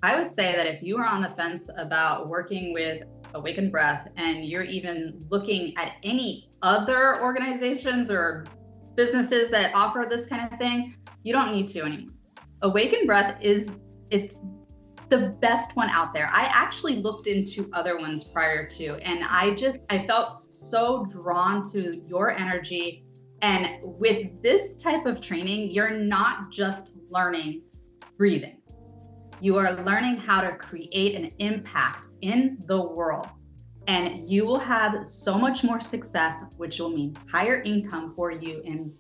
I would say that if you are on the fence about working with Awaken Breath and you're even looking at any other organizations or businesses that offer this kind of thing, you don't need to anymore. Awaken Breath it's the best one out there. I actually looked into other ones prior to, and I felt so drawn to your energy. And with this type of training, you're not just learning breathing. You are learning how to create an impact in the world. And you will have so much more success, which will mean higher income for you. And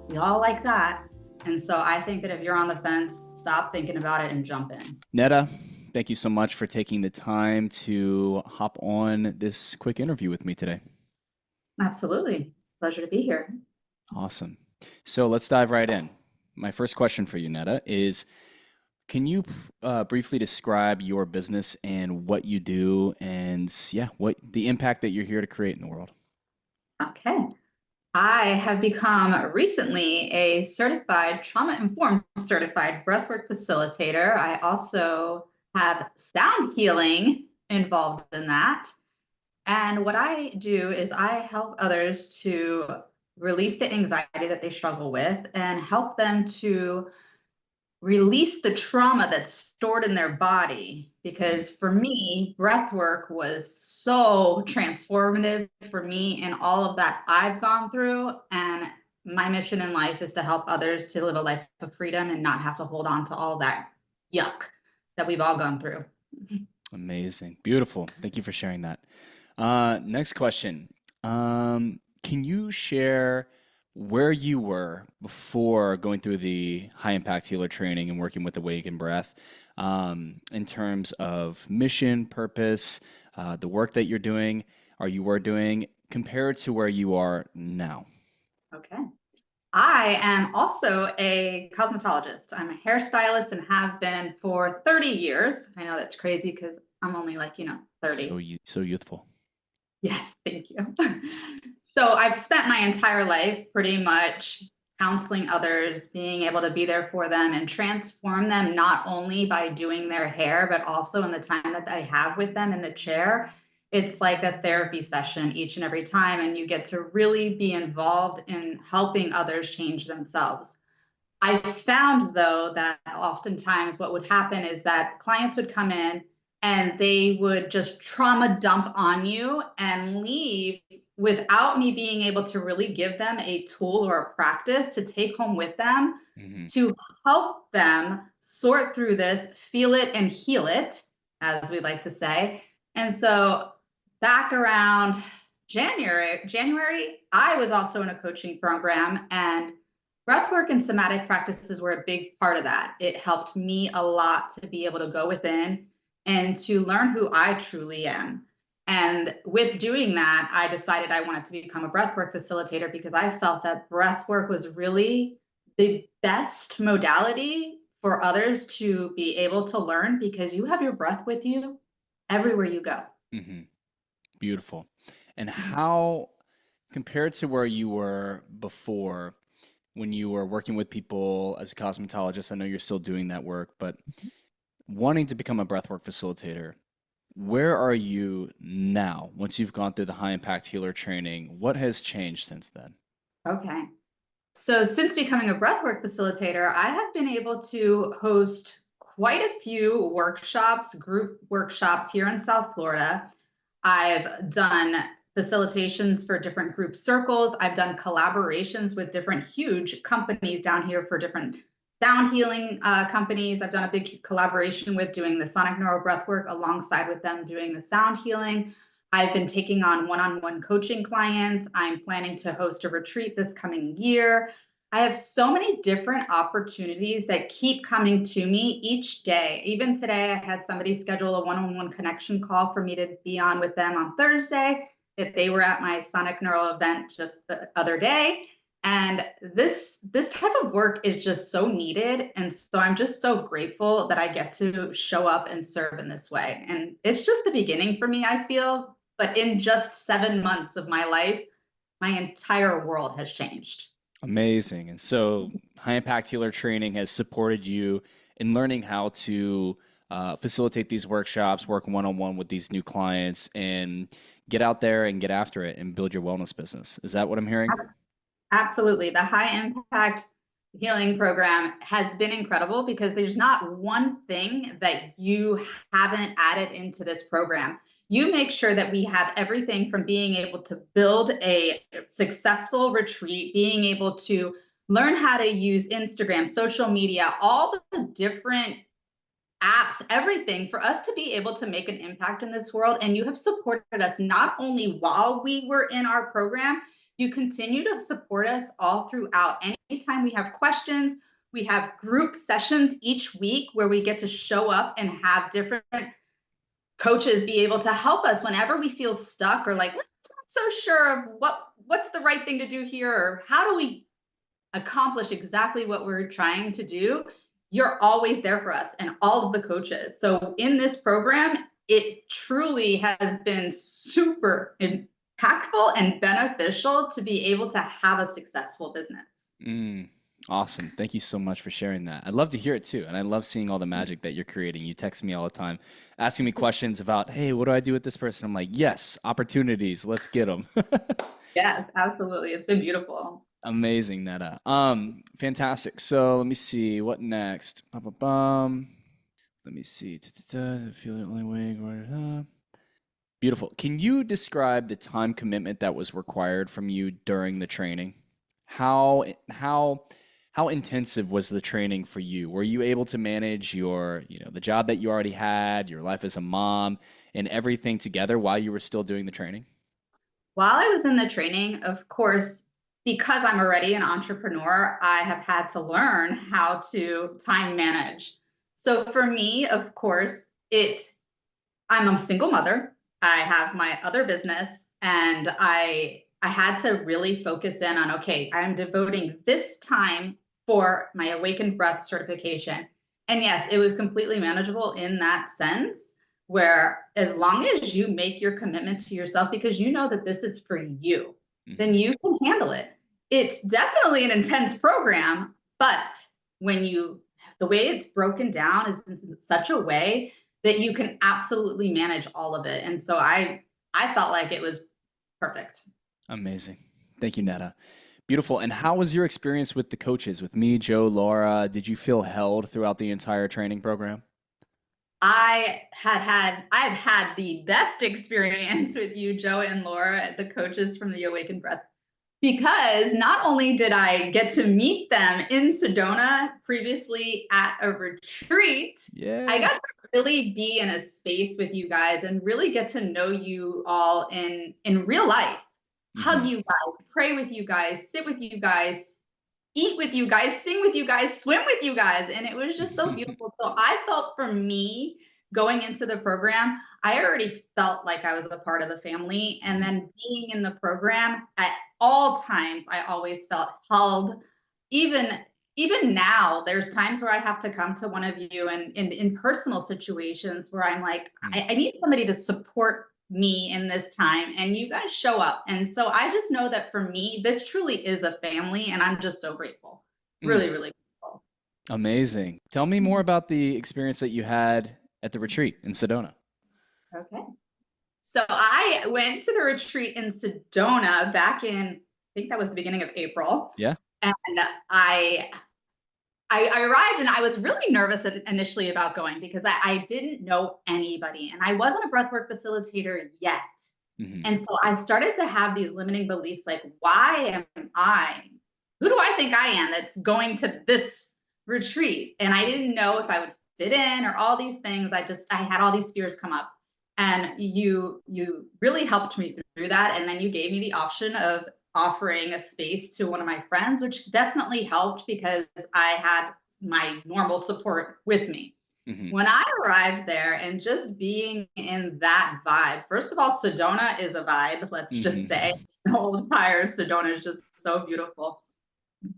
we all like that. And so I think that if you're on the fence, stop thinking about it and jump in. Netta, thank you so much for taking the time to hop on this quick interview with me today. Absolutely. Pleasure to be here. Awesome. So let's dive right in. My first question for you, Netta, is can you briefly describe your business and what you do and yeah, what the impact that you're here to create in the world? Okay. I have become recently a certified trauma-informed certified breathwork facilitator. I also have sound healing involved in that. And what I do is I help others to release the anxiety that they struggle with and help them to release the trauma that's stored in their body. Mhm. Because for me, breath work was so transformative for me in all of that I've gone through. And my mission in life is to help others to live a life of freedom and not have to hold on to all that yuck that we've all gone through. Amazing. Beautiful. Thank you for sharing that. Next question. Can you share where you were before going through the high impact healer training and working with Awaken Breath in terms of mission, purpose, the work that you're doing, or you were doing, compared to where you are now? Okay. I am also a cosmetologist. I'm a hairstylist and have been for 30 years. I know that's crazy because I'm only like, 30. So youthful. Yes, thank you. So I've spent my entire life pretty much counseling others, being able to be there for them and transform them not only by doing their hair, but also in the time that I have with them in the chair. It's like a therapy session each and every time, and you get to really be involved in helping others change themselves. I found though that oftentimes what would happen is that clients would come in and they would just trauma dump on you and leave without me being able to really give them a tool or a practice to take home with them Hmm. to help them sort through this, feel it and heal it, as we like to say. And so back around January, I was also in a coaching program, and breathwork and somatic practices were a big part of that. It helped me a lot to be able to go within and to learn who I truly am. And with doing that, I decided I wanted to become a breathwork facilitator because I felt that breathwork was really the best modality for others to be able to learn because you have your breath with you everywhere you go. Hmm. Beautiful. And how, compared to where you were before, when you were working with people as a cosmetologist, I know you're still doing that work, but wanting to become a breathwork facilitator, where are you now once you've gone through the high impact healer training? What has changed since then? Okay. So, since becoming a breathwork facilitator, I have been able to host quite a few workshops, group workshops here in South Florida. I've done facilitations for different group circles. I've done collaborations with different huge companies down here for different sound healing companies. I've done a big collaboration with doing the sonic neuro breath work alongside with them doing the sound healing. I've been taking on one-on-one coaching clients. I'm planning to host a retreat this coming year. I have so many different opportunities that keep coming to me each day. Even today, I had somebody schedule a one-on-one connection call for me to be on with them on Thursday. If they were at my Sonic Neural event just the other day. And this type of work is just so needed. And so I'm just so grateful that I get to show up and serve in this way. And it's just the beginning for me, I feel. But in just 7 months of my life, my entire world has changed. Amazing. And so, high impact healer training has supported you in learning how to facilitate these workshops, work one-on-one with these new clients, and get out there and get after it and build your wellness business. Is that what I'm hearing? Absolutely. The high impact healing program has been incredible because there's not one thing that you haven't added into this program. You make sure that we have everything from being able to build a successful retreat, being able to learn how to use Instagram, social media, all the different apps, everything for us to be able to make an impact in this world. And you have supported us not only while we were in our program, you continue to support us all throughout. Anytime we have questions, we have group sessions each week where we get to show up and have different coaches be able to help us whenever we feel stuck or like, we're not so sure of what's the right thing to do here, or how do we accomplish exactly what we're trying to do. You're always there for us and all of the coaches. So in this program, it truly has been super impactful and beneficial to be able to have a successful business. Mm, awesome. Thank you so much for sharing that. I'd love to hear it too. And I love seeing all the magic that you're creating. You text me all the time, asking me questions about, hey, what do I do with this person? I'm like, yes, opportunities. Let's get them. Yes, absolutely. It's been beautiful. Amazing, Netta. Fantastic. So let me see what next. Bum. Let me see. Feel the only way. Beautiful. Can you describe the time commitment that was required from you during the training? How intensive was the training for you? Were you able to manage the job that you already had, your life as a mom, and everything together while you were still doing the training? While I was in the training, of course, because I'm already an entrepreneur, I have had to learn how to time manage. So for me, of course, I'm a single mother. I have my other business, and I had to really focus in on, okay, I'm devoting this time for my Awakened Breath certification. And yes, it was completely manageable in that sense, where as long as you make your commitment to yourself, because you know that this is for you, then Hmm. you can handle it. It's definitely an intense program, but the way it's broken down is in such a way that you can absolutely manage all of it. And so I felt like it was perfect. Amazing. Thank you, Netta. Beautiful. And how was your experience with the coaches, with me, Joe, Laura? Did you feel held throughout the entire training program? I've had the best experience with you, Joe and Laura, the coaches from the Awaken Breath, because not only did I get to meet them in Sedona previously at a retreat, I Yeah. got to really be in a space with you guys and really get to know you all in real life. Hug Hmm. you guys, pray with you guys, sit with you guys, eat with you guys, sing with you guys, swim with you guys. And it was just so beautiful. So I felt, for me, going into the program, I already felt like I was a part of the family. And Hmm. then being in the program at all times, I always felt held. Even even now, there's times where I have to come to one of you and in personal situations where I'm like, I need somebody to support me in this time, and you guys show up. And so I just know that for me, this truly is a family, and I'm just so grateful. Mm. Really, really grateful. Amazing. Tell me more about the experience that you had at the retreat in Sedona. Okay. So I went to the retreat in Sedona back in, I think that was the beginning of April. Yeah. And I I arrived and I was really nervous initially about going because I didn't know anybody and I wasn't a breathwork facilitator yet. Hmm. And so I started to have these limiting beliefs like, why am I? Who do I think I am that's going to this retreat? And I didn't know if I would fit in or all these things. I had all these fears come up. And you really helped me through that. And then you gave me the option of offering a space to one of my friends, which definitely helped because I had my normal support with me. Hmm. When I arrived there and just being in that vibe, first of all, Sedona is a vibe, let's just say. Hmm. The whole entire Sedona is just so beautiful.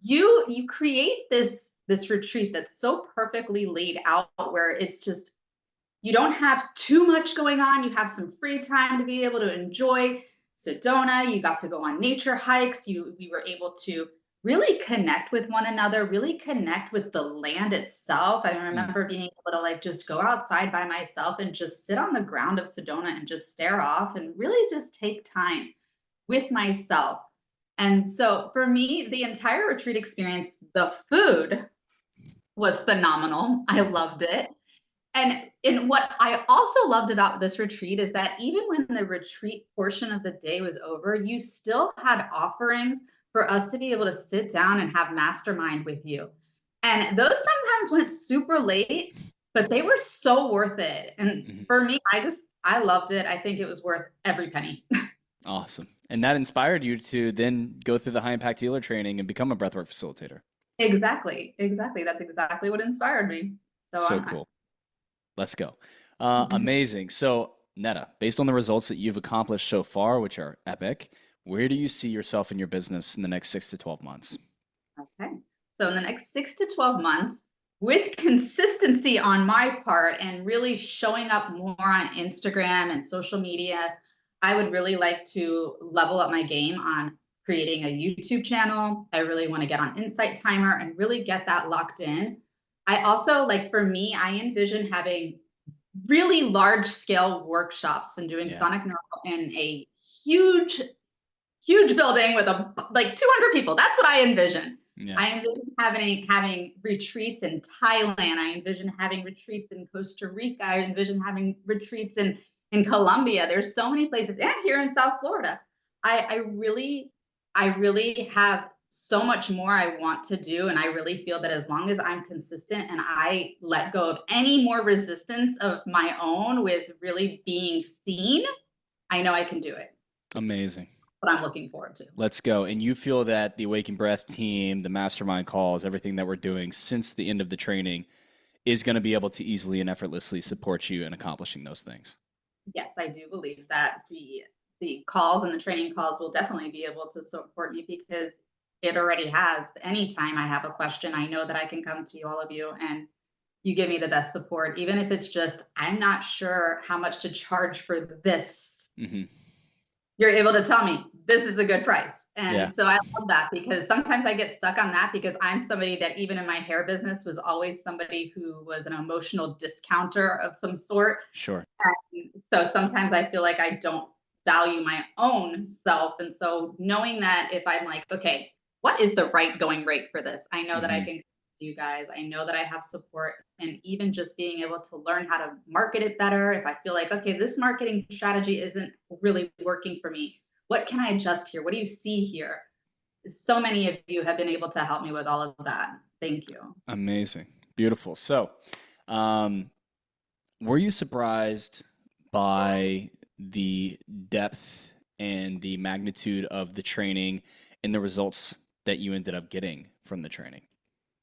You create this retreat that's so perfectly laid out where it's just you don't have too much going on. You have some free time to be able to enjoy Sedona. You got to go on nature hikes. We were able to really connect with one another, really connect with the land itself. I Mm, remember being able to like just go outside by myself and just sit on the ground of Sedona and just stare off and really just take time with myself. And so for me, the entire retreat experience, the food was phenomenal. I mhm. loved it. And what I also loved about this retreat is that even when the retreat portion of the day was over, you still had offerings for us to be able to sit down and have mastermind with you. And those sometimes went super late, but they were so worth it. And Mhm. for me, I loved it. I think it was worth every penny. Awesome. And that inspired you to then go through the high impact healer training and become a breathwork facilitator. Exactly. Exactly. That's exactly what inspired me. So So cool. Let's go. Amazing. So, Netta, based on the results that you've accomplished so far, which are epic, where do you see yourself in your business in the next 6 to 12 months? okay. So in the next 6 to 12 months, with consistency on my part and really showing up more on Instagram and social media, I would really like to level up my game on creating a YouTube channel. I really want to get on Insight Timer and really get that locked in. I also like for me, I envision having really large scale workshops and doing Yeah. sonic neural in a huge building with a like 200 people. That's what I envision. Yeah. I envision having retreats in Thailand. I envision having retreats in Costa Rica. I envision having retreats in Colombia. There's so many places, and here in South Florida. I really have so much more I want to do, and I really feel that as long as I'm consistent and I let go of any more resistance of my own with really being seen, I know I can do it. Amazing. What I'm looking forward to. Let's go. And you feel that the Awaken Breath team, the mastermind calls, everything that we're doing since the end of the training is going to be able to easily and effortlessly support you in accomplishing those things. Yes, I do believe that the calls and the training calls will definitely be able to support me because it already has. Anytime I have a question, I know that I can come to you, all of you, and you give me the best support, even if it's just, I'm not sure how much to charge for this. Hmm. You're able to tell me this is a good price. Yeah. And so I love that because sometimes I get stuck on that because I'm somebody that even in my hair business was always somebody who was an emotional discounter of some sort. Sure. So sometimes I feel like I don't value my own self. And so knowing that if I'm like, okay, what is the right going rate for this? I know that I Hmm. can you guys. I know that I have support and even just being able to learn how to market it better. If I feel like, okay, this marketing strategy isn't really working for me, what can I adjust here? What do you see here? So many of you have been able to help me with all of that. Thank you. Amazing. Beautiful. So, um, were you surprised by the depth and the magnitude of the training and the results that you ended up getting from the training?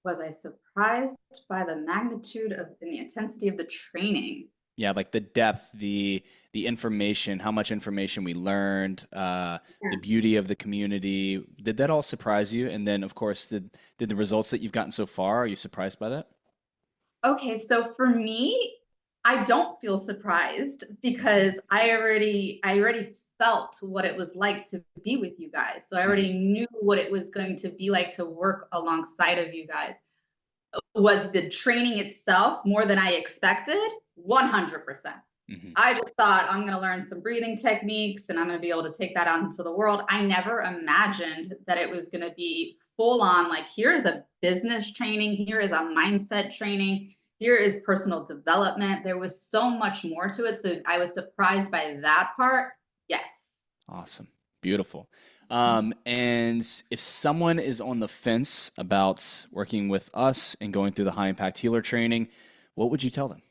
Was I surprised by the magnitude of and the intensity of the training? Yeah, like the depth, the information, how much information we learned, the beauty of the community. Did that all surprise you? And then, of course, did the results that you've gotten so far, are you surprised by that? Okay, so for me, I don't feel surprised Mhm. because I already felt what it was like to be with you guys. So I Mhm. already knew what it was going to be like to work alongside of you guys. Was the training itself more than I expected? 100%. Mhm. I just thought I'm going to learn some breathing techniques and I'm going to be able to take that out into the world. I never imagined that it was going to be full on like, here is a business training, here is a mindset training, here is personal development. There was so much more to it. So I was surprised by that part. Yes. Awesome. Beautiful. And if someone is on the fence about working with us and going through the high impact healer training, what would you tell them?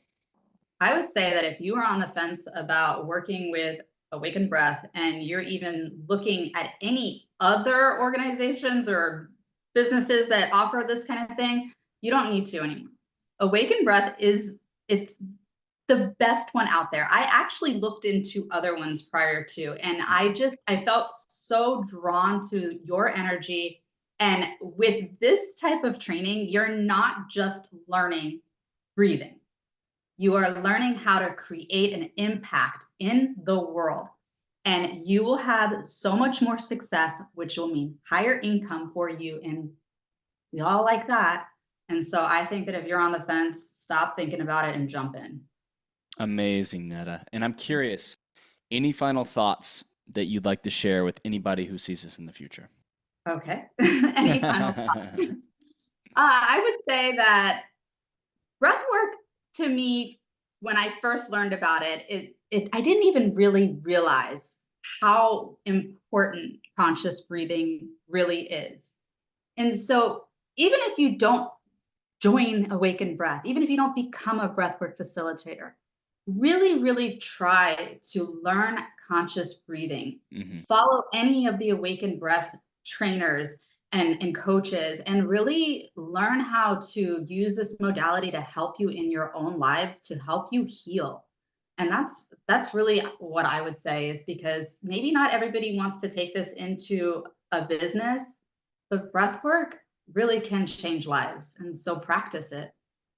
I would say that if you are on the fence about working with Awaken Breath and you're even looking at any other organizations or businesses that offer this kind of thing, you don't need to anymore. Awaken Breath it's the best one out there. I actually looked into other ones prior to, and Mhm. I felt so drawn to your energy. And with this type of training, you're not just learning breathing, you are learning how to create an impact in the world. and you will have so much more success, which will mean higher income for you. And we all like that. And so I think that if you're on the fence, stop thinking about it and jump in. Amazing, Netta. And I'm curious, any final thoughts that you'd like to share with anybody who sees this in the future? Okay. Any final thoughts? I would say that breath work, to me, when I first learned about it, I didn't even really realize how important conscious breathing really is. And so even if you don't join Awaken Breath, even if you don't become a breathwork facilitator, really, really try to learn conscious breathing. Hmm. Follow any of the Awaken Breath trainers and coaches, and really learn how to use this modality to help you in your own lives, to help you heal. And that's really what I would say, is because maybe not everybody wants to take this into a business, but breath work really can change lives. And so practice it.